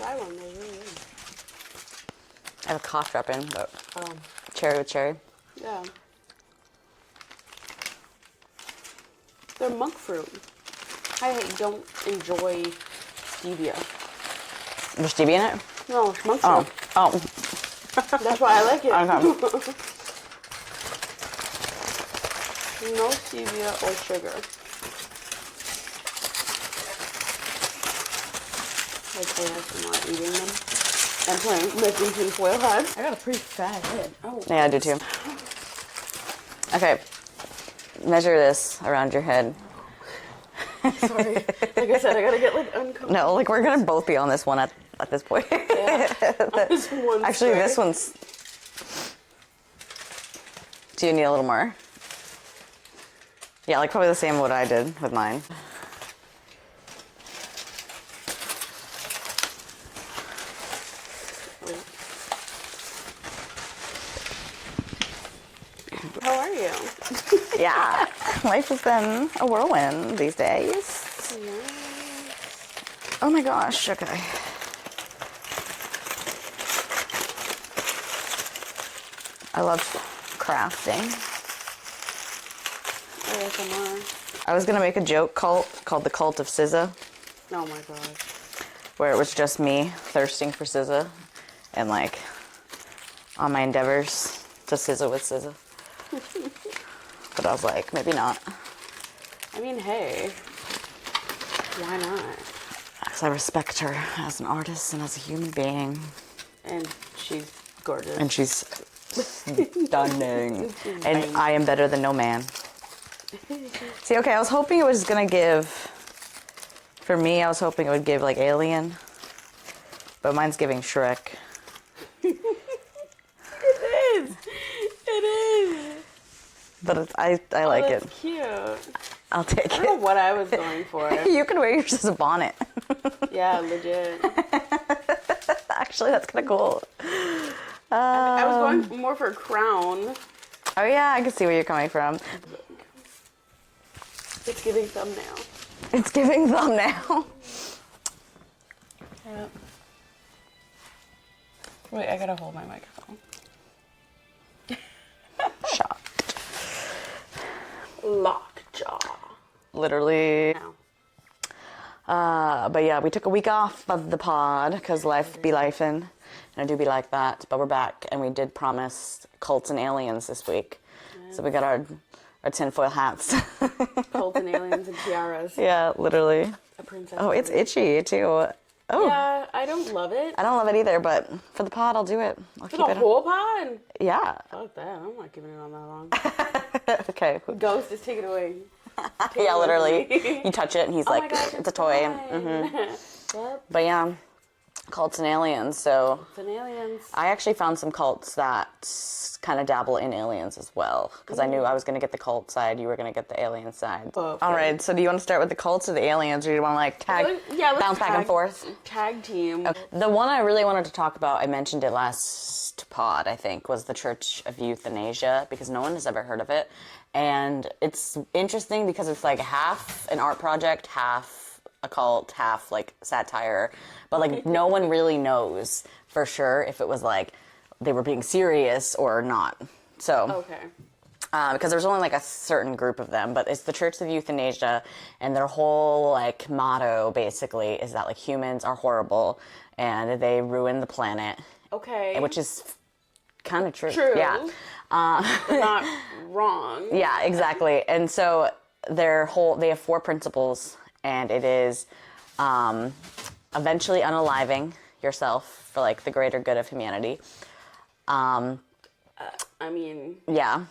try one. They're really good. I have a cough drop in, but cherry with cherry. Yeah. They're monk fruit. I don't enjoy stevia. There's stevia in it? No, it's monk fruit. Oh. That's why I like it. Okay. No stevia or sugar. Okay, I'm not eating them. And playing making tinfoil hats. I got a pretty fat head. Oh. Yeah, I do too. Okay. Measure this around your head. Sorry. Like I said, I gotta get like uncomfortable. No, like we're gonna both be on this one at this point. Yeah. This one's Actually, straight. this one's... Do you need a little more? Yeah, like probably the same what I did with mine. How are you? Yeah, life has been a whirlwind these days. Yes. Oh my gosh, okay. I love crafting. ASMR. I was gonna make a joke called the Cult of SZA, Oh my god. where it was just me thirsting for SZA and like on my endeavors to SZA with SZA. But I was like, maybe not. I mean, hey. Why not? Because I respect her as an artist and as a human being. And she's gorgeous. And she's stunning. And I am better than no man. See, okay, I was hoping it was gonna give, for me, I was hoping it would give like Alien. But mine's giving Shrek. It is. It is. But I like it. It's cute. I'll take I don't know it. what I was going for. You can wear yours as a bonnet. Yeah, legit. Actually, that's kind of cool. I was going more for a crown. Oh yeah, I can see where you're coming from. It's giving thumbnail. It's giving thumbnail. Yep. Wait, I gotta hold my microphone. Shocked. Lockjaw. Literally. No. But yeah, we took a week off of the pod because life be lifing. And I do be like that. But we're back and we did promise cults and aliens this week. Yes. So we got our tinfoil hats. Cults and aliens and tiaras. Yeah, literally. A princess. Oh, it's itchy too. Oh. Yeah, I don't love it. I don't love it either, but for the pod, I'll do it. I'll For keep the it. whole pod? Yeah. Fuck that. I'm not keeping it on that long. Okay. Ghost, just take it away. Yeah, literally. You touch it and he's Oh like, my God, it's a toy. Mm-hmm. Yep. But yeah, cults and aliens. So Cults and aliens. I actually found some cults that kind of dabble in aliens as well. Because I knew I was going to get the cult side, you were going to get the alien side. Okay. All right, so do you want to start with the cults or the aliens, or do you want to like Let's bounce back and forth? Tag team. Okay. The one I really wanted to talk about, I mentioned it last pod, I think, was the Church of Euthanasia, because no one has ever heard of it. And it's interesting because it's like half an art project, half a cult, half like satire. But like no one really knows for sure if it was like they were being serious or not. So, Okay. because there's only like a certain group of them, but it's the Church of Euthanasia, and their whole like motto basically is that like humans are horrible and they ruin the planet. Okay. Which is kind of true. True. Yeah. But not wrong. Yeah, exactly. And so they have 4 principles, and it is eventually unaliving yourself for like the greater good of humanity. I mean, Yeah.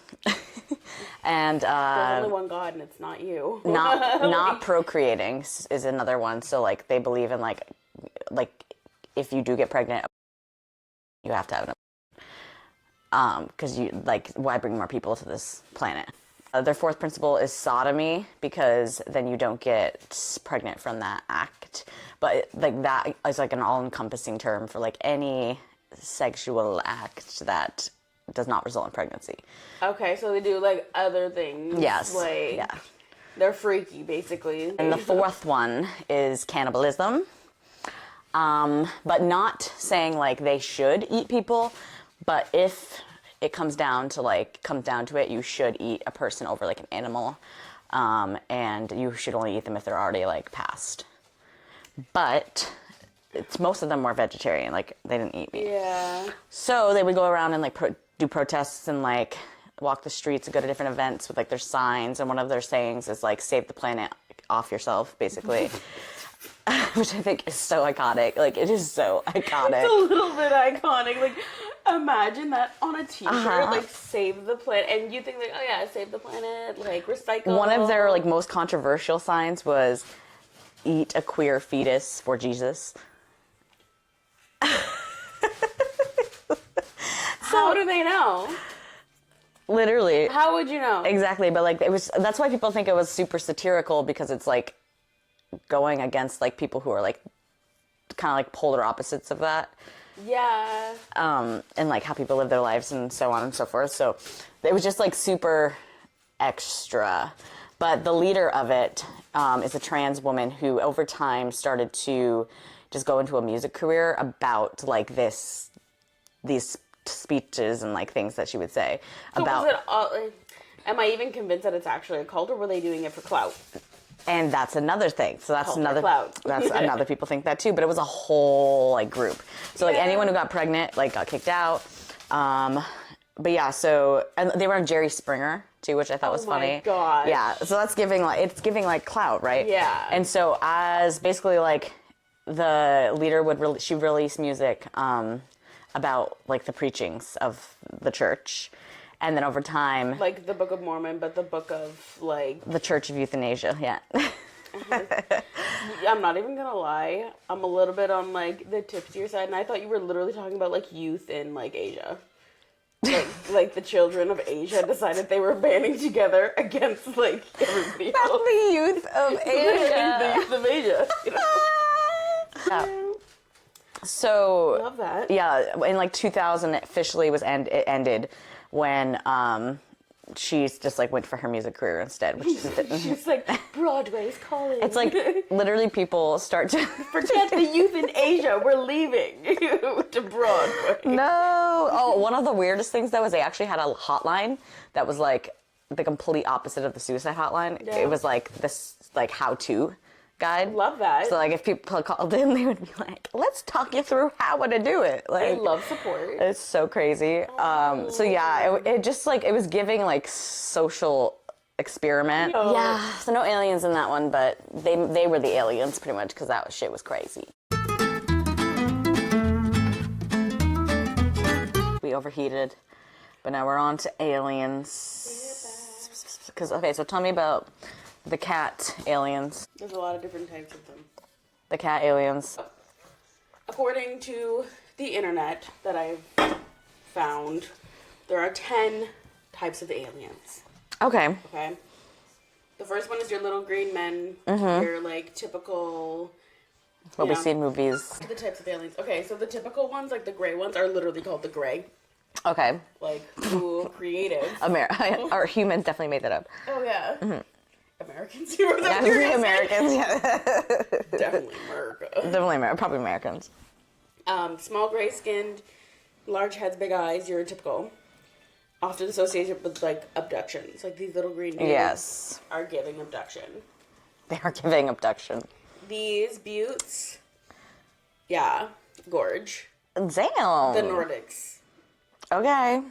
And there's only one God and it's not you. not procreating is another one. So like they believe in like if you do get pregnant, you have to have an because you like, why bring more people to this planet? Their 4th principle is sodomy, because then you don't get pregnant from that act. But like that is like an all-encompassing term for like any sexual act that does not result in pregnancy. Okay, so they do like other things. Yes. Like, yeah. They're freaky, basically. And the 4th one is cannibalism. But not saying like they should eat people, but if it comes down to it, you should eat a person over like an animal, and you should only eat them if they're already like passed. But most of them were vegetarian, like they didn't eat meat. Yeah. So they would go around and like do protests and like walk the streets and go to different events with like their signs, and one of their sayings is like "save the planet off yourself," basically. Which I think is so iconic. Like, it is so iconic. It's a little bit iconic. Like, imagine that on a t-shirt, like, save the planet. And you think, like, oh yeah, save the planet, like, recycle. One of their, like, most controversial signs was, eat a queer fetus for Jesus. How do they know? Literally. How would you know? Exactly, but, like, that's why people think it was super satirical, because it's, like, going against like people who are like kind of like polar opposites of that. Yeah. And like how people live their lives and so on and so forth. So it was just like super extra. But the leader of it is a trans woman who over time started to just go into a music career about like these speeches and like things that she would say about. Am I even convinced that it's actually a cult, or were they doing it for clout? And that's another thing. So that's another. Clout. That's another people think that too. But it was a whole like group. So like anyone who got pregnant like got kicked out. But yeah. So and they were on Jerry Springer too, which I thought was funny. Oh my god. Yeah. So that's giving like clout, right? Yeah. And so as basically like the leader she would release music about like the preachings of the church. And then over time... Like the Book of Mormon, but the Book of, like... The Church of Euthanasia, yeah. I'm not even gonna lie. I'm a little bit on, like, the tipsier side, and I thought you were literally talking about, like, youth in, like, Asia. Like the children of Asia decided they were banding together against, like, everybody else. Not the youth of Asia. The youth of Asia, you know? Yeah. So... Love that. Yeah, in, like, 2000, officially it ended... when she's just like went for her music career instead, which is she's like, Broadway's calling. It's like literally people start to forget the youth in Asia. We're leaving to Broadway. No. Oh, one of the weirdest things though is they actually had a hotline that was like the complete opposite of the suicide hotline. Yeah. It was like this like how-to guide. Love that. So like if people called in, they would be like, let's talk you through how to do it. Like, I love support. It's so crazy. So yeah, it just like, it was giving like social experiment. No. Yeah, so no aliens in that one, but they were the aliens pretty much because that shit was crazy. We overheated, but now we're on to aliens. Because, okay, so tell me about the cat aliens. There's a lot of different types of them. The cat aliens. According to the internet that I've found, there are 10 types of aliens. Okay. Okay? The first one is your little green men, your, like, typical... What we see in movies. The types of aliens. Okay, so the typical ones, like the gray ones, are literally called the gray. Okay. Like, ooh, creative. Our humans definitely made that up. Oh, yeah. Mm-hmm. Americans. You were Americans, yeah. Definitely America. Definitely probably Americans. Small, gray-skinned, large heads, big eyes, you're typical. Often associated with, like, abductions. Like, these little green dudes are giving abduction. They are giving abduction. These buttes, yeah, gorge. Damn. The Nordics. Okay.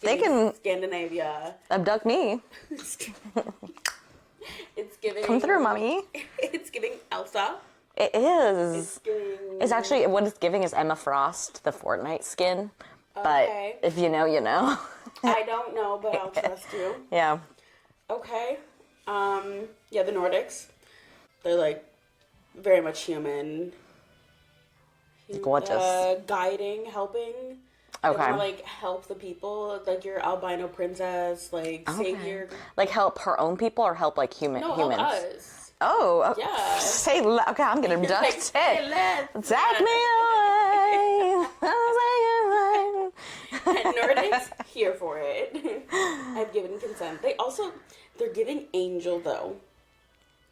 They can Scandinavia. abduct me. It's giving... Come through, mommy. It's giving Elsa. It is. It's giving... It's actually, what it's giving is Emma Frost, the Fortnite skin. Okay. But if you know, you know. I don't know, but I'll trust you. Yeah. Okay. Yeah, the Nordics. They're, like, very much human. Gorgeous. Guiding, helping. Okay. They want to, like, help the people. Like, your albino princess, like, savior. Like, help her own people or help, like, humans? Help us. Oh. Yeah. Say, okay, I'm getting abducted. Like, say less. Take me away. Nordics, here for it. I've given consent. They're giving angel, though.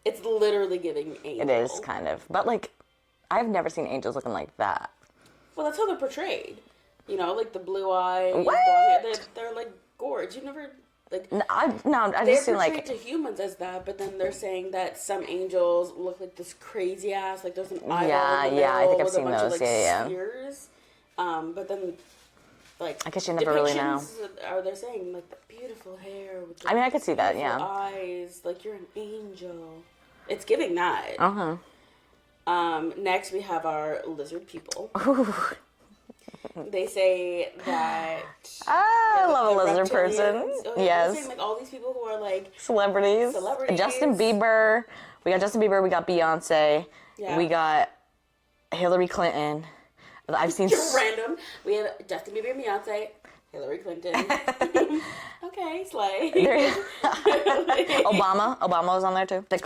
It's literally giving angel. It is, kind of. But, like, I've never seen angels looking like that. Well, that's how they're portrayed. You know, like the blue eyes. What? They're like gorge. You've never like. No, I've They're just seen portrayed like. to humans as that, but then they're saying that some angels look like this crazy ass. Like there's an eyeball in the middle I think I've with seen a bunch those. of like Yeah. spears. But then, like I guess you never really know. Are they saying like the beautiful hair? With the I mean, I could see that. beautiful Yeah. eyes, like you're an angel. It's giving that. Next we have our lizard people. Ooh. They say that I love a the lizard person. reptilians- they're Yes. saying, like all these people who are like Celebrities. Justin Bieber. We got Justin Bieber. We got Beyonce. Yeah. We got Hillary Clinton. I've seen. random. We have Justin Bieber, Beyonce, Hillary Clinton. Okay, slay. Obama was on there too. The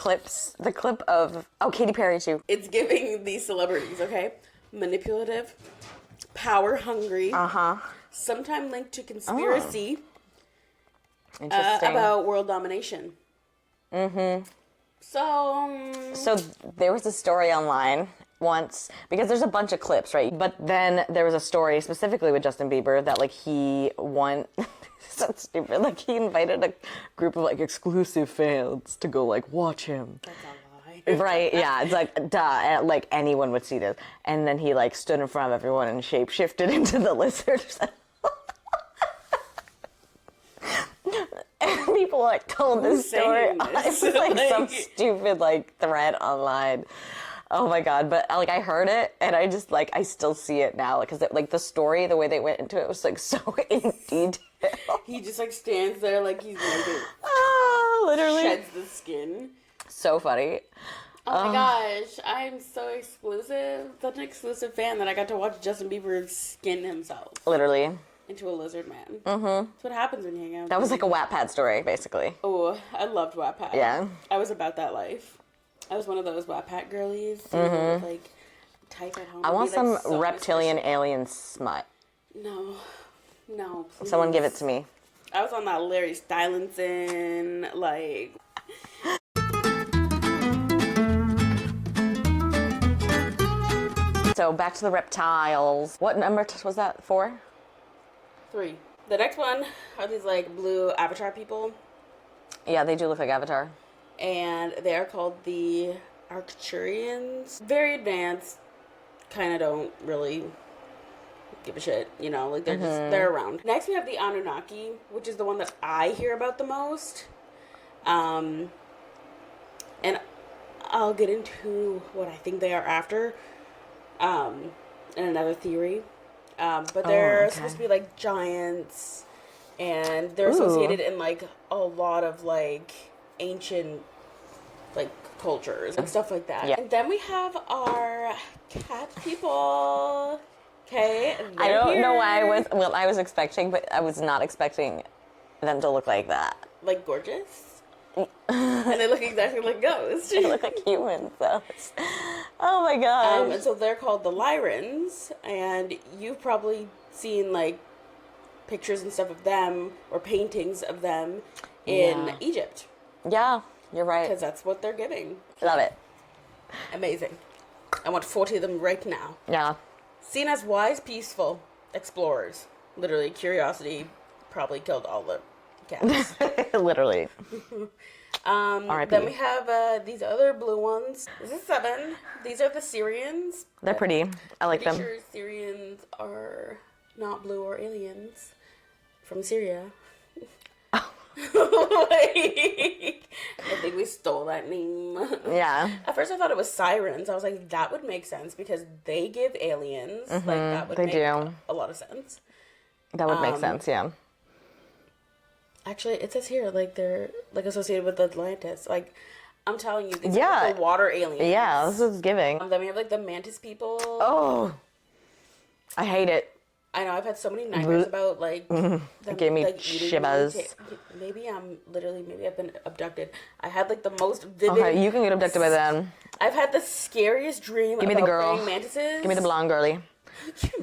clip of Katy Perry too. It's giving these celebrities, okay? Manipulative, power hungry. Sometime linked to conspiracy Interesting. about world domination. So there was a story online once, because there's a bunch of clips, right? But then there was a story specifically with Justin Bieber that like he won. So stupid. Like he invited a group of like exclusive fans to go like watch him. that's a lie. Right, yeah, it's like, duh, like anyone would see this. And then he like stood in front of everyone and shape-shifted into the lizard. And people like told this story. saying this? It's like some Like- stupid like thread online. Oh my God, but like I heard it and I just like, I still see it now. Because like the story, the way they went into it was like so in detail. He just like stands there like he's like Literally. sheds the skin. So funny. Oh my gosh, I'm so exclusive. Such an exclusive fan that I got to watch Justin Bieber skin himself Literally. into a lizard man. That's what happens when you hang out. That was like a Wattpad story, basically. Oh, I loved Wattpad. Yeah. I was about that life. I was one of those Wattpad girlies. You know, like type at home. I and want be, like, some so reptilian alien smut. No, please. Someone give it to me. I was on that Larry Stylinson, like. So back to the reptiles. What number was that? 4? 3. The next one are these like blue avatar people, Yeah, they do look like Avatar. and they are called the Arcturians. Very advanced, kind of don't really give a shit, you know, like they're just, they're around. Next we have the Anunnaki, which is the one that I hear about the most. And I'll get into what I think they are after, in another theory. But they're supposed to be like giants, and they're associated in like a lot of like ancient like cultures and stuff like that. Yeah. And then we have our cat people. Okay, I don't know why I was expecting, but I was not expecting them to look like that. like gorgeous. And they look exactly like ghosts. They look like humans, though. Oh my god. And so they're called the Lyrans, and you've probably seen like pictures and stuff of them or paintings of them in Yeah. Egypt, Yeah, you're right. because that's what they're giving. Love it. Amazing. I want 40 of them right now. Yeah. Seen as wise, peaceful explorers. Literally, curiosity probably killed all the cats. Literally. R.I.P. Then we have these other blue ones. This is 7. These are the Syrians. They're pretty. I like Pretty them. sure Syrians are not blue or aliens from Syria. Like, I think we stole that name. Yeah. At first I thought it was sirens. I was like, that would make sense because they give aliens. Like that would they make do. a lot of sense. That would make sense, yeah. Actually, it says here, like, they're, like, associated with Atlantis. Like, I'm telling you, these Yeah. are the water aliens. Yeah, this is giving. Then we have, like, the mantis people. Oh. I hate it. I know, I've had so many nightmares about, like, them, It gave me like, eating shivers. me. Maybe I've been abducted. I had, like, the most vivid... Okay, you can get abducted by them. I've had the scariest dream Give me about the girl. praying mantises. Give me the blonde girly.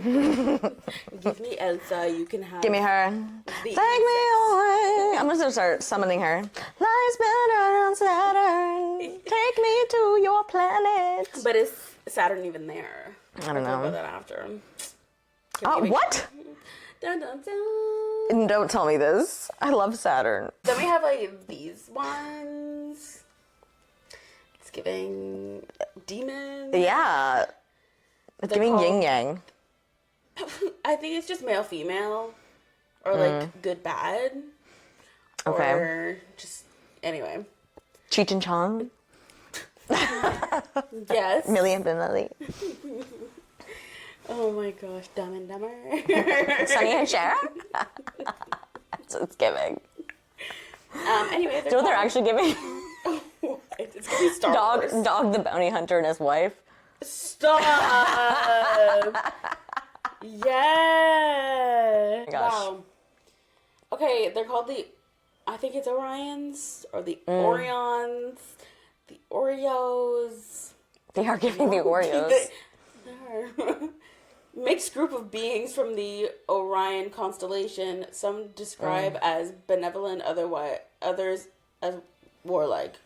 Give me Elsa, you can have... Give me her. the Take me away. I'm just gonna start summoning her. Life's better on Saturn. Take me to your planet. But it's Saturn even there? I don't know. Talk about that after. What? Dun, dun, dun. Don't tell me this. I love Saturn. Then we have like these ones. It's giving demons. Yeah. It's giving yin yang. I think it's just male female, or like good bad. Okay. Or just anyway. Cheech and Chong. Yes. Millie and Vanilli. Oh my gosh, Dumb and Dumber. Sonny and Cher. That's what it's giving. Anyway, Do you know what they're actually giving? It's gonna be Star Wars. Dog the bounty hunter and his wife. Stop. Yeah. Gosh. Wow. Okay, they're called I think it's Orions or the Orions, the Oreos. They are giving the Oreos. They are. Mixed group of beings from the Orion constellation. Some describe as benevolent, others as warlike.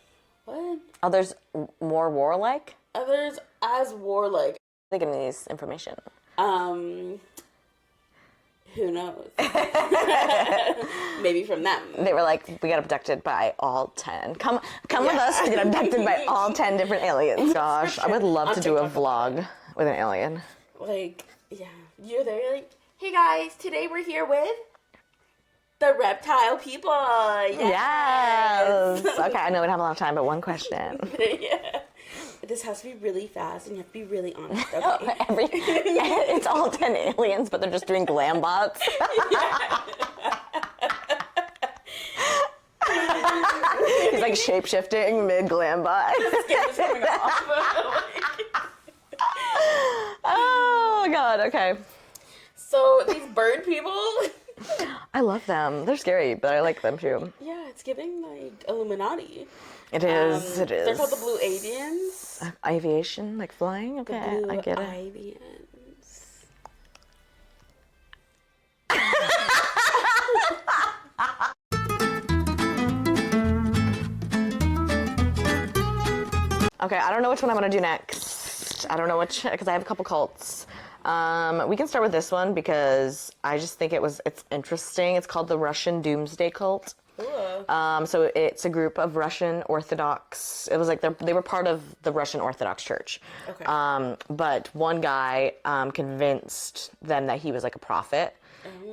What? Others more warlike? Others as warlike. They give me this information. Who knows? Maybe from them. They were like, we got abducted by all 10. Come with us to get abducted by all 10 different aliens. Gosh, I would love to do a vlog with an alien. Like, yeah. You're there, you're like, hey guys, today we're here with the reptile people. Yes. Okay, I know we don't have a lot of time, but one question. Yeah. This has to be really fast, and you have to be really honest. Okay. It's all 10 aliens, but they're just doing glam bots. He's like shape-shifting mid-glam bot. Oh, God, okay. So, these bird people... I love them. They're scary, but I like them, too. Yeah, it's giving, like, Illuminati. It is, it is. They're called the Blue Avians. Aviation, like flying? Okay, The Blue I get it. Avians. Okay, I don't know which one I'm gonna do next. I don't know which, because I have a couple cults. We can start with this one because I just think it's interesting. It's called the Russian Doomsday Cult. So it's a group of Russian Orthodox. It was like they were part of the Russian Orthodox Church. Okay. But one guy convinced them that he was like a prophet,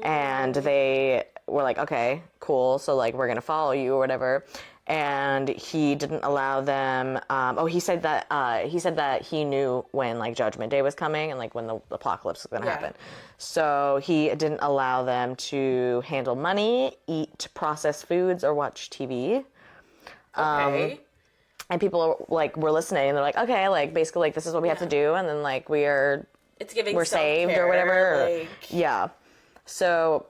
and they were like, okay, cool. So like we're gonna follow you or whatever. And he didn't allow them. He said that he knew when like Judgment Day was coming and like when the apocalypse was going to happen. So he didn't allow them to handle money, eat processed foods, or watch TV. Okay. And people were listening, and they're like, okay, like basically like this is what we have to do, and then like we're saved or whatever. Like... Yeah. So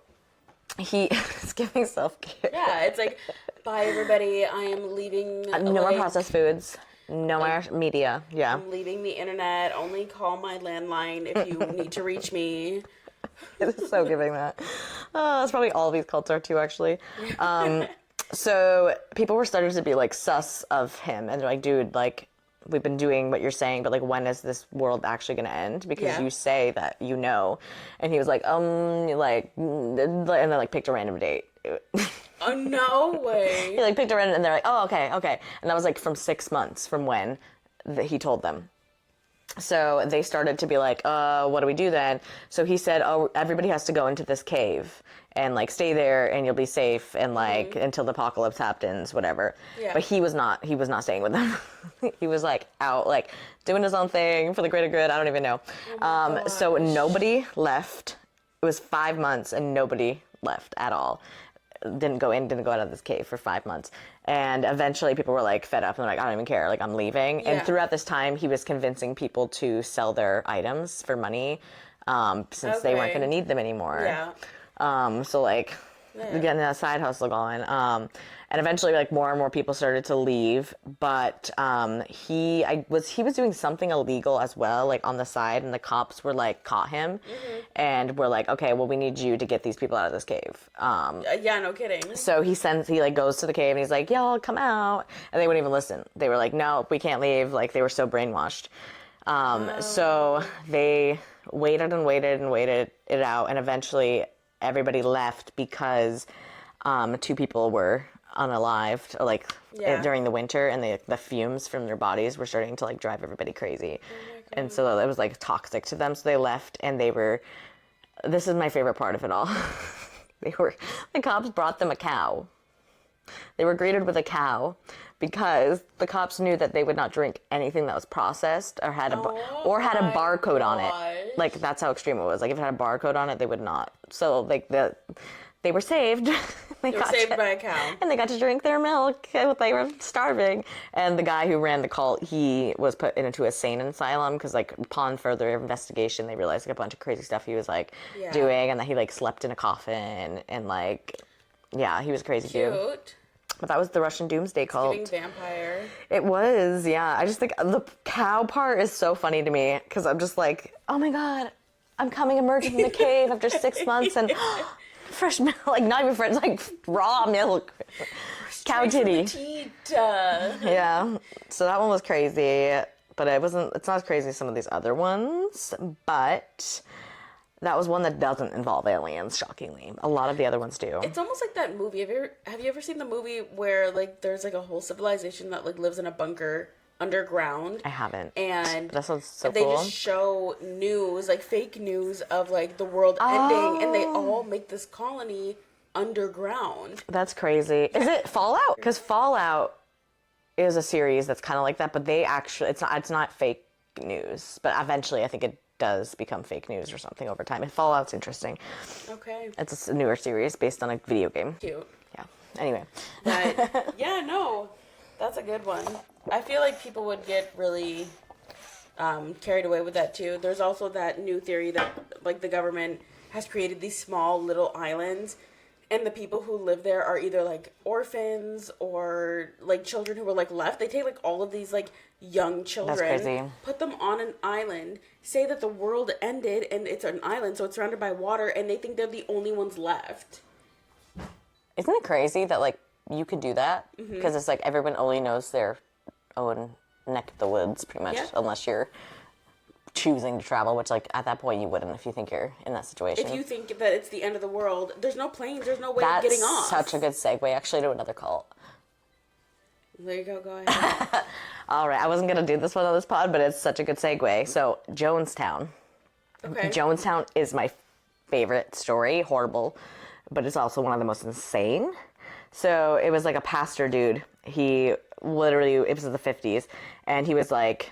it's giving self-care. Yeah, it's like, bye everybody, I am leaving. No more processed foods. No more media. Yeah. I'm leaving the internet. Only call my landline if you need to reach me. It is so giving that. That's probably all of these cults are too, actually. So people were starting to be like sus of him, and they're like, dude, like we've been doing what you're saying, but like when is this world actually going to end? Because you say that you know. And he was like, like, and then like picked a random date. Oh, no way. He like picked a random, and they're like, oh, okay. And that was like from 6 months from when he told them. So they started to be like, what do we do then? So he said, oh, everybody has to go into this cave and like stay there and you'll be safe and like until the apocalypse happens, whatever. Yeah. But he was not staying with them. He was like out, like doing his own thing for the greater good. I don't even know. So nobody left. It was 5 months and nobody left at all. Didn't go out of this cave for 5 months. And eventually people were like fed up and they're like, I don't even care, like I'm leaving. Yeah. And throughout this time he was convincing people to sell their items for money, since they weren't gonna need them anymore. Yeah. So like getting that side hustle going. And eventually like more and more people started to leave, but he was doing something illegal as well, like on the side, and the cops were like caught him and were like, okay, well we need you to get these people out of this cave. Yeah, no kidding. So he like goes to the cave and he's like, y'all come out, and they wouldn't even listen. They were like, no, we can't leave. Like they were so brainwashed. So they waited and waited and waited it out, and eventually everybody left because 2 people were unalived, like during the winter, and the fumes from their bodies were starting to like drive everybody crazy, and so it was like toxic to them. So they left, and they were. This is my favorite part of it all. The cops brought them a cow. They were greeted with a cow because the cops knew that they would not drink anything that was processed or had a barcode on it. Like, that's how extreme it was. Like, if it had a barcode on it, they would not. So, like, they were saved. They were saved by a cow. And they got to drink their milk. They were starving. And the guy who ran the cult, he was put into a sane asylum because, like, upon further investigation, they realized, like, a bunch of crazy stuff he was, like, doing. And that he, like, slept in a coffin. And, like, yeah, he was a crazy dude. But that was the Russian doomsday cult. It's giving vampire. It was, yeah. I just think the cow part is so funny to me because I'm just like, oh my God, I'm emerging from the cave after 6 months and fresh milk, like not even fresh, like raw milk. Cow titty. Yeah. So that one was crazy, but it's not as crazy as some of these other ones, but that was one that doesn't involve aliens, shockingly. A lot of the other ones do. It's almost like that movie. Have you ever seen the movie where like there's like a whole civilization that like lives in a bunker underground? I haven't. And that sounds so they cool. just show news, like fake news of like the world ending, and they all make this colony underground. That's crazy. Is it Fallout? Because Fallout is a series that's kind of like that, but they actually it's not fake news. But eventually, I think it does become fake news or something over time. And Fallout's interesting. Okay. It's a newer series based on a video game. Cute. Yeah. Anyway. But yeah, no, that's a good one. I feel like people would get really carried away with that too. There's also that new theory that like the government has created these small little islands, and the people who live there are either like orphans or like children who were like left. They take like all of these like young children, put them on an island, say that the world ended and it's an island, so it's surrounded by water, and they think they're the only ones left. Isn't it crazy that like you could do that? Because it's like everyone only knows their own neck of the woods, pretty much, unless you're choosing to travel, which like at that point you wouldn't if you think you're in that situation. If you think that it's the end of the world, there's no planes, there's no way of getting off. That's such a good segue actually to another cult. There you go ahead. All right, I wasn't going to do this one on this pod, but it's such a good segue. So, Jonestown. Okay. Jonestown is my favorite story. Horrible, but it's also one of the most insane. So, it was like a pastor dude. He literally, it was in the 50s, and he was like,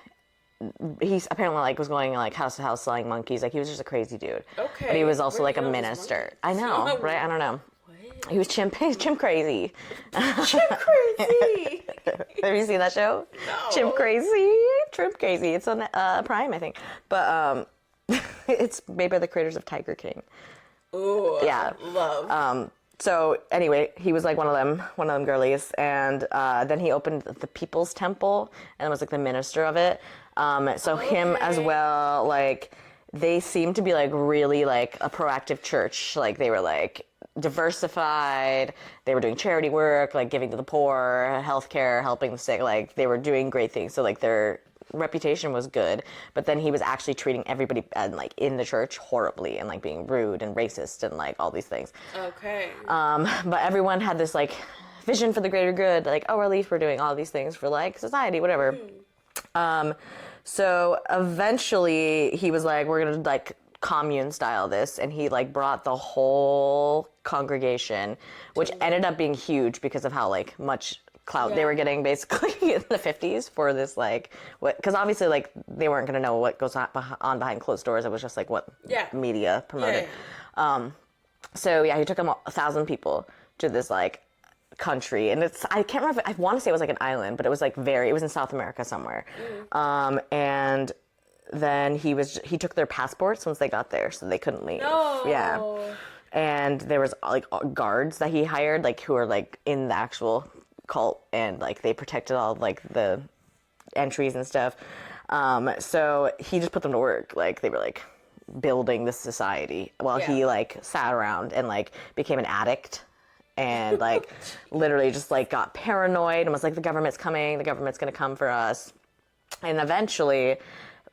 he's apparently like was going like house to house selling monkeys. Like, he was just a crazy dude. Okay. But he was also like a minister. I know, right? I don't know. He was chimp crazy. Chimp crazy. Have you seen that show? No. Chimp crazy. It's on Prime, I think. But it's made by the creators of Tiger King. Ooh, yeah, love. So anyway, he was like one of them girlies, and then he opened the People's Temple and was like the minister of it. Him as well, like they seemed to be like really like a proactive church. Like they were like diversified, they were doing charity work, like giving to the poor, healthcare, helping the sick, like they were doing great things. So like their reputation was good, but then he was actually treating everybody and like in the church horribly and like being rude and racist and like all these things. Okay. But everyone had this like vision for the greater good, like, oh, at least we're doing all these things for like society, whatever. So eventually he was like, we're gonna like commune style this, and he like brought the whole congregation, which ended up being huge because of how like much clout they were getting basically in the 50s for this like what, because obviously like they weren't going to know what goes on behind closed doors. It was just like what media promoted. So yeah, he took them 1,000 people to this like country, and I can't remember, I want to say it was like an island, but it was like it was in South America somewhere. And then he took their passports once they got there, so they couldn't leave. No. Yeah. And there was like guards that he hired, like who were like in the actual cult, and like they protected all like the entries and stuff. So he just put them to work. Like they were like building this society while he like sat around and like became an addict. And like literally just like got paranoid and was like, the government's coming, the government's gonna come for us. And eventually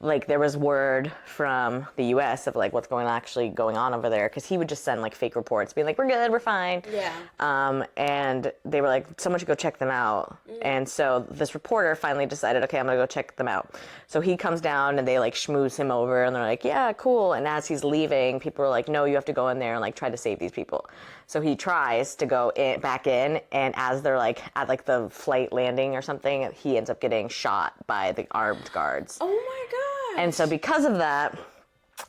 like there was word from the U.S. of like what's actually going on over there, because he would just send like fake reports being like, we're good, we're fine. Yeah. And they were like, someone should go check them out. And so this reporter finally decided, okay, I'm gonna go check them out. So he comes down and they like schmooze him over and they're like, yeah, cool. And as he's leaving, people are like, no, you have to go in there and like try to save these people. So he tries to go back in, and as they're like at like the flight landing or something, he ends up getting shot by the armed guards. Oh my god. And so because of that,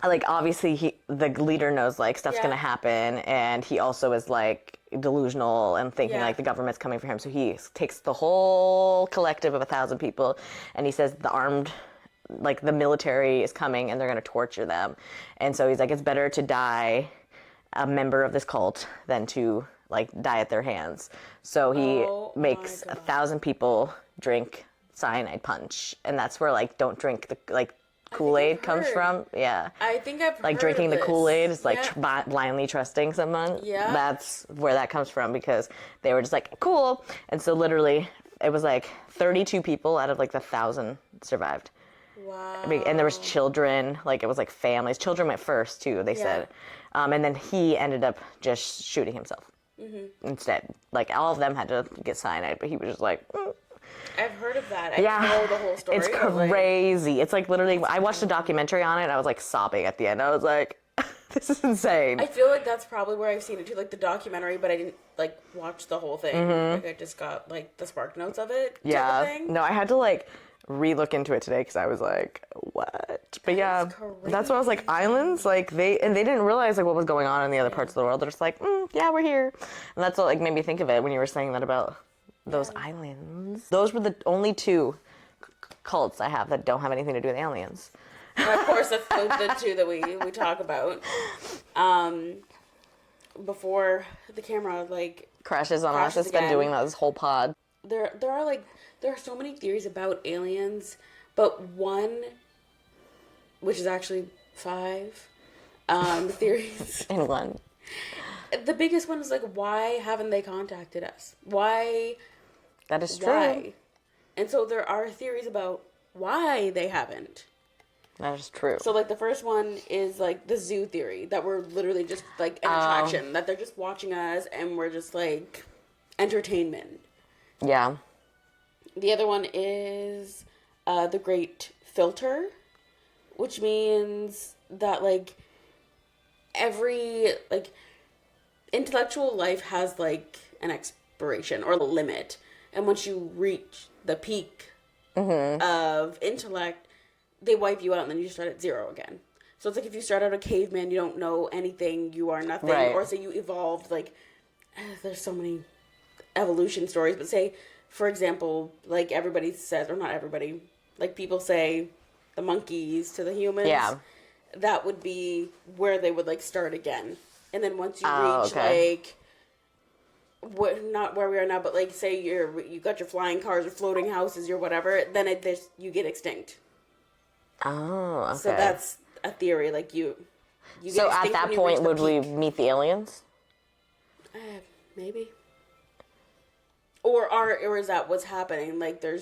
like obviously the leader knows like stuff's gonna happen, and he also is like delusional and thinking like the government's coming for him. So he takes the whole collective of 1,000 people, and he says the military is coming and they're gonna torture them. And so he's like, it's better to die a member of this cult than to like die at their hands. So he makes 1,000 people drink cyanide punch, and that's where like don't drink the like Kool-Aid comes from. Yeah, I think I've like heard drinking of the this. Kool-Aid is like blindly trusting someone. Yeah, that's where that comes from, because they were just like cool, and so literally it was like 32 people out of like the 1,000 survived. Wow. And there was children, like it was like families. Children went first too, they said, and then he ended up just shooting himself instead. Like all of them had to get cyanide, but he was just like. I've heard of that. I know the whole story. It's crazy. It's like literally, I watched a documentary on it. I was like sobbing at the end. I was like, this is insane. I feel like that's probably where I've seen it too, like the documentary, but I didn't like watch the whole thing. Like I just got like the spark notes of it. Yeah. Type of thing. No, I had to like re-look into it today because I was like, what? But yeah, that's what I was like, islands, like they didn't realize like what was going on in the other parts of the world. They're just like, yeah, we're here. And that's what like made me think of it when you were saying that about those islands. Those were the only two cults I have that don't have anything to do with aliens. And of course, that's the two that we talk about. Before the camera like crashes on us. It's been doing that this whole pod. There are so many theories about aliens, but one, which is actually 5 theories In one. The biggest one is like, why haven't they contacted us? Why? That is true. Why? And so there are theories about why they haven't. That is true. So like the first one is like the zoo theory, that we're literally just like an attraction, that they're just watching us and we're just like entertainment. Yeah. The other one is the great filter, which means that like every like intellectual life has like an expiration or a limit, and once you reach the peak of intellect, they wipe you out and then you start at 0 again. So it's like if you start out a caveman, you don't know anything, you are nothing. Right. Or say you evolved, like there's so many evolution stories, but say for example, like everybody says, or not everybody, like people say the monkeys to the humans, that would be where they would like start again. And then once you reach like not where we are now, but like say you got your flying cars or floating houses or whatever, then you get extinct. Oh, okay. So that's a theory. Like you get so extinct at that when you point, reach the would we peak. meet the aliens? Maybe. Or is that what's happening? Like there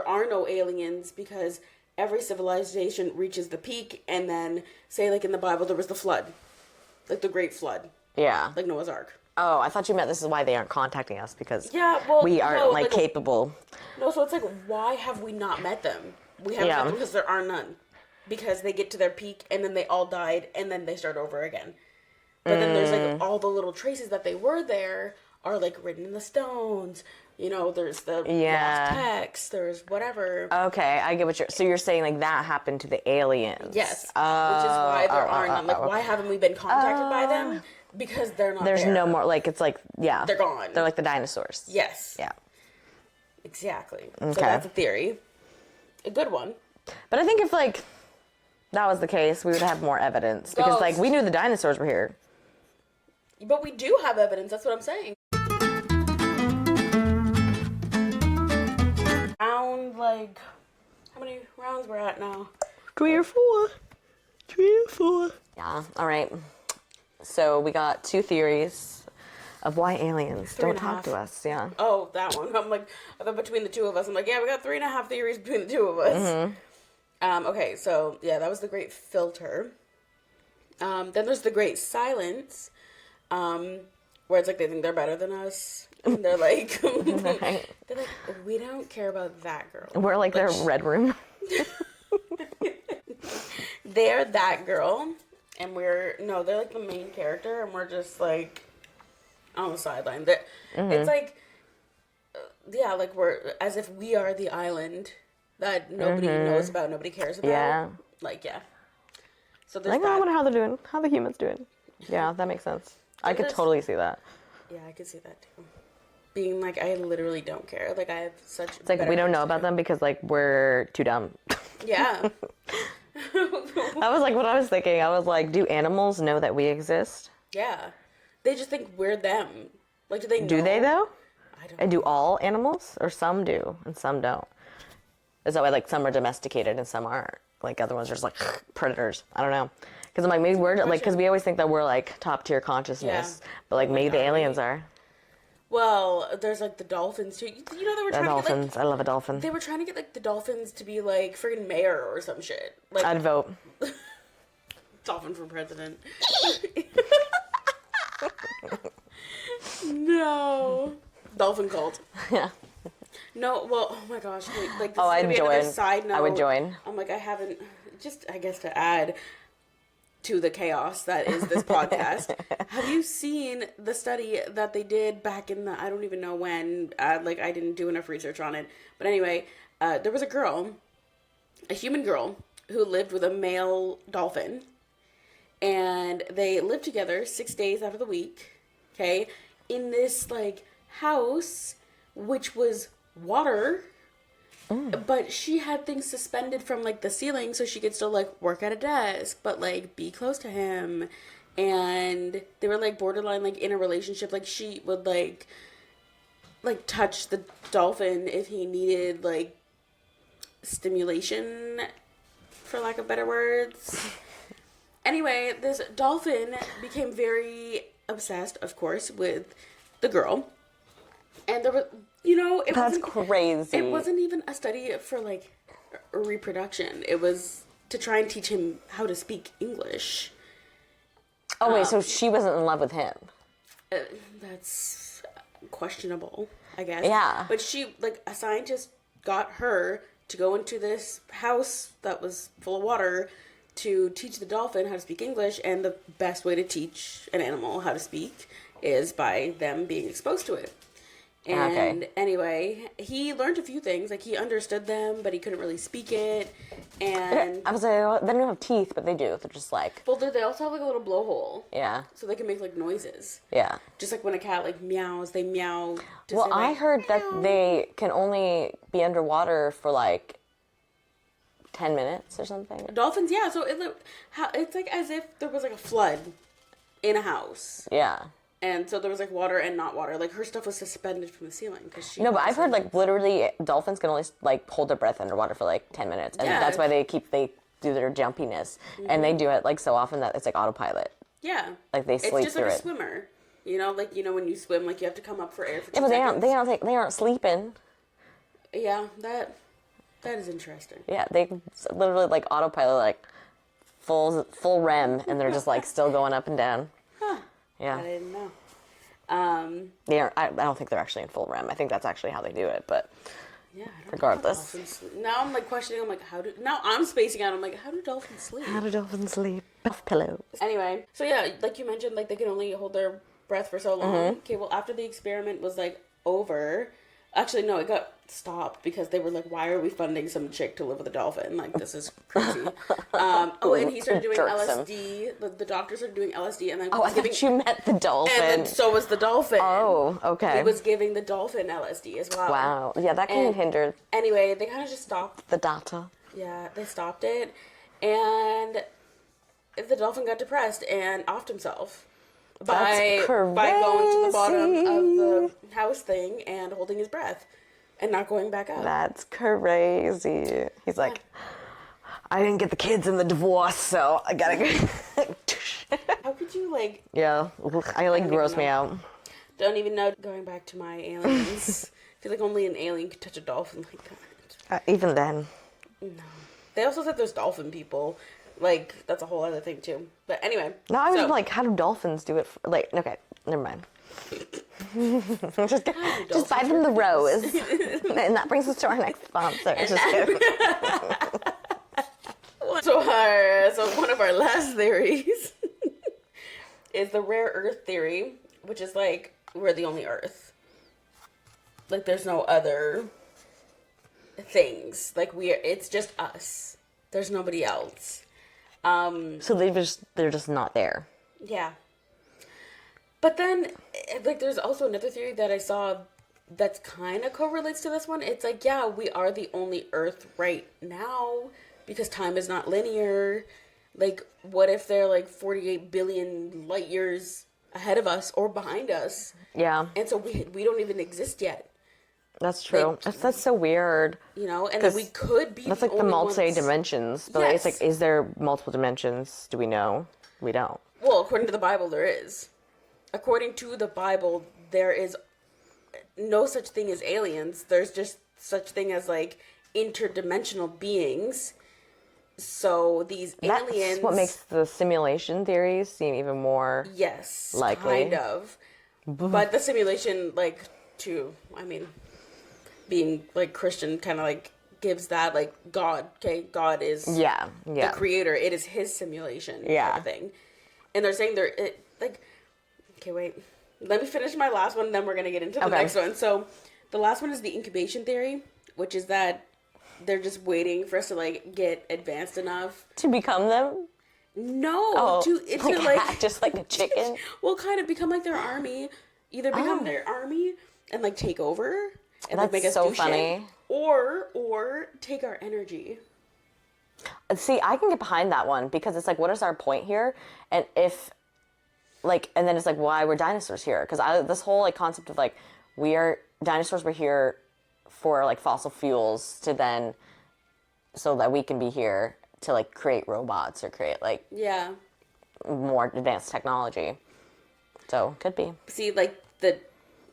are no aliens because every civilization reaches the peak, and then say like in the Bible there was the flood, like the Great Flood. Yeah. Like Noah's Ark. Oh, I thought you meant this is why they aren't contacting us, because we aren't no, like capable. No, so it's like, why have we not met them? We haven't met them because there are none. Because they get to their peak and then they all died and then they start over again. But then there's like all the little traces that they were there are like written in the stones. You know, there's the lost text, there's whatever. Okay, I get what you're saying, like that happened to the aliens. Yes. Which is why there are none. Like, why haven't we been contacted by them? Because they're not There's there. no more, like, it's like, They're gone. They're like the dinosaurs. Yes. Yeah. Exactly. Okay. So that's a theory. A good one. But I think if, like, that was the case, we would have more evidence. Because, like, we knew the dinosaurs were here. But we do have evidence, that's what I'm saying. Round, like, how many rounds we're at now? 3 or 4. 3 or 4. Yeah, all right. So we got 2 theories of why aliens don't talk to us. Yeah. Oh, that one. I'm like, I thought between the two of us, I'm like, yeah, we got 3.5 theories between the two of us. Okay, so yeah, that was the great filter. Then there's the great silence, where it's like they think they're better than us, and they're like, they're like, we don't care about that girl. We're like their red room. They're that girl, and they're like the main character, and we're just like on the sideline. It's like, yeah, like we're as if we are the island that nobody knows about, nobody cares about. Yeah. Like, yeah. So there's Like, I wonder how they're doing, how the humans doing. Yeah, that makes sense. I could totally see that. Yeah, I could see that too. Being like, I literally don't care. Like, I have such. It's like we don't know about them because like we're too dumb. Yeah. That was like what I was thinking. I was like, do animals know that we exist? Yeah. They just think we're them. Like, do they know? Do they though? I don't And do all animals? Or some do and some don't? Is that why like some are domesticated and some aren't? Like other ones are just like predators. I don't know. Because I'm like, maybe we're like, because we always think that we're like top tier consciousness, but like maybe the aliens are. Well, there's like the dolphins too. You know, they were trying dolphins. to get like, I love a dolphin. they were trying to get like the dolphins to be like friggin' mayor or some shit. Like, I'd vote. dolphin for president. No. Dolphin cult. Yeah. No, well, oh my gosh, like this Oh, is I'd gonna be another join. side note. I would join. I'm like, I haven't, just I guess to add to the chaos that is this podcast. Have you seen the study that they did back in the, I don't even know when, like I didn't do enough research on it, but anyway, there was a human girl who lived with a male dolphin, and they lived together 6 days out of the week, okay, in this like house which was water, but she had things suspended from like the ceiling so she could still like work at a desk but like be close to him, and they were like borderline like in a relationship. Like she would like touch the dolphin if he needed like stimulation, for lack of better words. Anyway, this dolphin became very obsessed, of course, with the girl. And there was, That's crazy. It wasn't even a study for like reproduction. It was to try and teach him how to speak English. Oh wait, so she wasn't in love with him? That's questionable, I guess. Yeah. But she, like, a scientist got her to go into this house that was full of water to teach the dolphin how to speak English, and the best way to teach an animal how to speak is by them being exposed to it. And anyway, he learned a few things. Like, he understood them, but he couldn't really speak it. And I was like, they don't have teeth, but they do. They're just like... well, they also have, like, a little blowhole. Yeah. So they can make, like, noises. Yeah. Just like when a cat, like, meows, they meow. Well, say, I like, heard that meow. they can only be underwater for, like, 10 minutes or something. Dolphins, yeah. So it's like as if there was, like, a flood in a house. Yeah. And so there was, like, water and not water. Like, her stuff was suspended from the ceiling. Cause No, but I've heard, like, literally dolphins can only, like, hold their breath underwater for, like, 10 minutes. And that's why they do their jumpiness. Mm-hmm. And they do it, like, so often that it's, like, autopilot. Yeah. Like, they sleep it's just through like it. a swimmer. You know, like, when you swim, like, you have to come up for air for 2 Yeah, but seconds. they aren't sleeping. Yeah, that is interesting. Yeah, they literally, like, autopilot, like, full REM, and they're just, like, still going up and down. Huh. Yeah. I didn't know. They are. I don't think they're actually in full REM. I think that's actually how they do it. But yeah, I don't regardless. Now I'm like questioning. I'm like, now I'm spacing out. I'm like, how do dolphins sleep? How do dolphins sleep? With pillows. Anyway, so yeah, like you mentioned, like they can only hold their breath for so long. Mm-hmm. Okay, well after the experiment was like over, actually no, it got stopped because they were like, why are we funding some chick to live with a dolphin? Like, this is crazy. And he started doing LSD. The doctors started doing LSD, and then I thought you meant the dolphin. And then so was the dolphin. Oh, okay. He was giving the dolphin LSD as well. Wow. Yeah, that can hinder. Anyway, they kind of just stopped. The data. Yeah, they stopped it, and the dolphin got depressed and offed himself by going to the bottom of the house thing and holding his breath and not going back up. That's crazy. He's like, I didn't get the kids in the divorce, so I gotta go. How could you like? Yeah, I like gross me out. Don't even know. Going back to my aliens, I feel like only an alien could touch a dolphin like that. Even then. No. They also said there's dolphin people. Like, that's a whole other thing, too. But anyway. No, I was like, how do dolphins do it? Like, okay, never mind. just buy them the rose. And that brings us to our next sponsor. Just kidding. So one of our last theories is the rare earth theory, which is like, we're the only earth. Like, there's no other things. Like, it's just us. There's nobody else. So they're just not there. Yeah. But then, like, there's also another theory that I saw that's kind of correlates to this one. It's like, yeah, we are the only Earth right now because time is not linear. Like, what if they're like 48 billion light years ahead of us or behind us? Yeah. And so we don't even exist yet. That's true. Like, that's so weird. You know, and then we could be That's the like the only multi-dimensions. But Yes. it's like, is there multiple dimensions? Do we know? We don't. Well, according to the Bible, there is. According to the Bible, there is no such thing as aliens. There's just such thing as, like, interdimensional beings. So these aliens... That's what makes the simulation theories seem even more Yes, likely. kind of. But the simulation, like, being, like, Christian kind of, like, gives that, like, God, okay? God is Yeah. the creator. It is his simulation kind of thing. And they're saying okay, wait. Let me finish my last one, then we're going to get into the next one. So, the last one is the incubation theory, which is that they're just waiting for us to, like, get advanced enough. To become them? No, like just like a chicken? Well, kind of become like their army. Either become their army and, like, take over and, like, make us so do funny. shit. Or take our energy. See, I can get behind that one because it's like, what is our point here? And if, like, and then it's like, why were dinosaurs here? Because this whole, like, concept of, like, dinosaurs were here for, like, fossil fuels to then, so that we can be here to, like, create robots or create, like, more advanced technology. So, could be. See, like,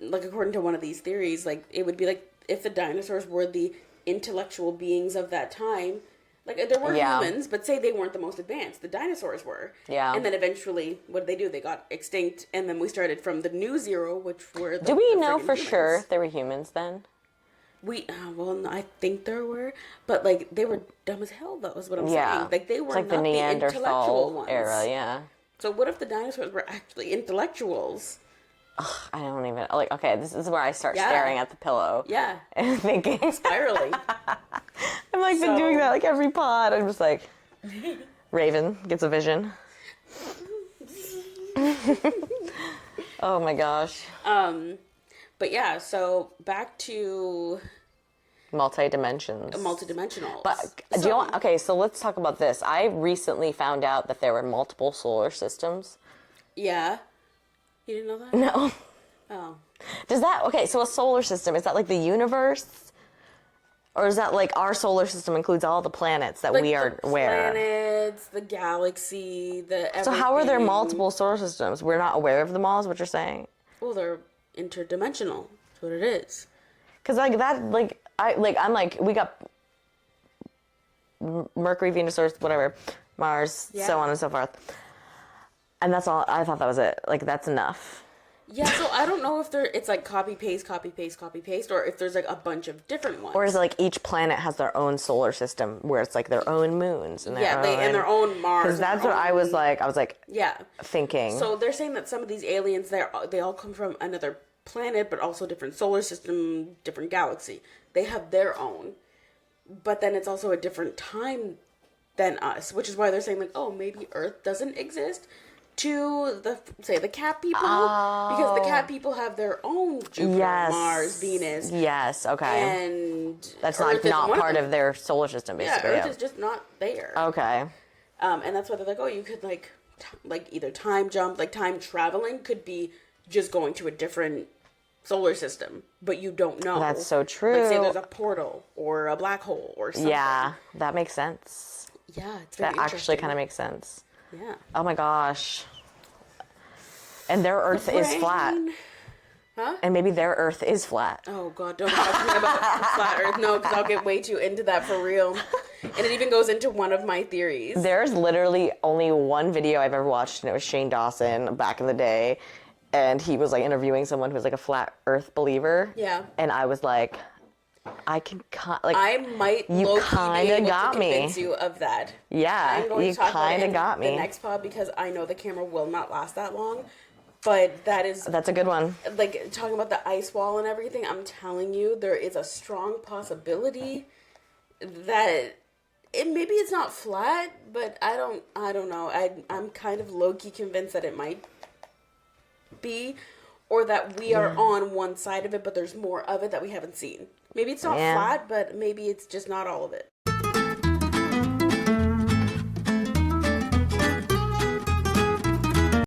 according to one of these theories, like, it would be like if the dinosaurs were the intellectual beings of that time. Like, there were humans, but say they weren't the most advanced. The dinosaurs were. Yeah. And then eventually, what did they do? They got extinct, and then we started from the new zero, which were the Do we know friggin' for humans. sure they were humans then? Well, I think there were, but, like, they were dumb as hell, though, is what I'm Yeah. saying. Like, they were It's like not the the intellectual Neanderthal ones. era, yeah. So what if the dinosaurs were actually intellectuals? I don't even, like, okay, this is where I start staring at the pillow. Yeah. And thinking. Spiraling. I've, like, been doing that, like, every pod. I'm just like, Raven gets a vision. Oh, my gosh. But yeah, so back to Multi-dimensions. multidimensional. But do you want, okay, so let's talk about this. I recently found out that there were multiple solar systems. Yeah. You didn't know that? No. Oh. Does that, okay, so a solar system, is that like the universe? Or is that like our solar system includes all the planets that Like we are the aware? planets, the galaxy, the everything. So how are there multiple solar systems? We're not aware of them all, is what you're saying? Well, they're interdimensional. That's what it is. Because, like, that, like, I'm like, we got Mercury, Venus, Earth, whatever, Mars, so on and so forth. And that's all, I thought that was it. Like, that's enough. Yeah, so I don't know if it's like copy, paste, copy, paste, copy, paste, or if there's like a bunch of different ones. Or is it like each planet has their own solar system where it's like their own moons and their own... and their own Mars. Because that's what I was like, thinking. So they're saying that some of these aliens, they all come from another planet, but also different solar system, different galaxy. They have their own. But then it's also a different time than us, which is why they're saying, like, oh, maybe Earth doesn't exist to the cat people. Because the cat people have their own Jupiter, Mars, Venus. Yes, okay. And that's Earth not part of of their solar system, basically. Yeah, Earth is just not there. Okay. And that's why they're like, oh, you could like either time jump, like time traveling could be just going to a different solar system, but you don't know. That's so true. Like, say there's a portal or a black hole or something. Yeah, that makes sense. Yeah, it's very That actually kind of makes sense. Yeah. Oh my gosh. And their Earth is flat. Huh? And maybe their Earth is flat. Oh God, don't talk to me about flat Earth. No, because I'll get way too into that for real. And it even goes into one of my theories. There's literally only one video I've ever watched, and it was Shane Dawson back in the day. And he was like interviewing someone who was like a flat earth believer. Yeah. And I was like, I might you low-key kind be of able got to me. convince you of that. Yeah, I'm going you to talk about kind it of in got me. the next pod because I know the camera will not last that long. But That's a good one. like talking about the ice wall and everything. I'm telling you, there is a strong possibility that maybe it's not flat, but I don't know. I'm kind of low-key convinced that it might be, or that we are on one side of it, but there's more of it that we haven't seen. Maybe it's not flat, but maybe it's just not all of it.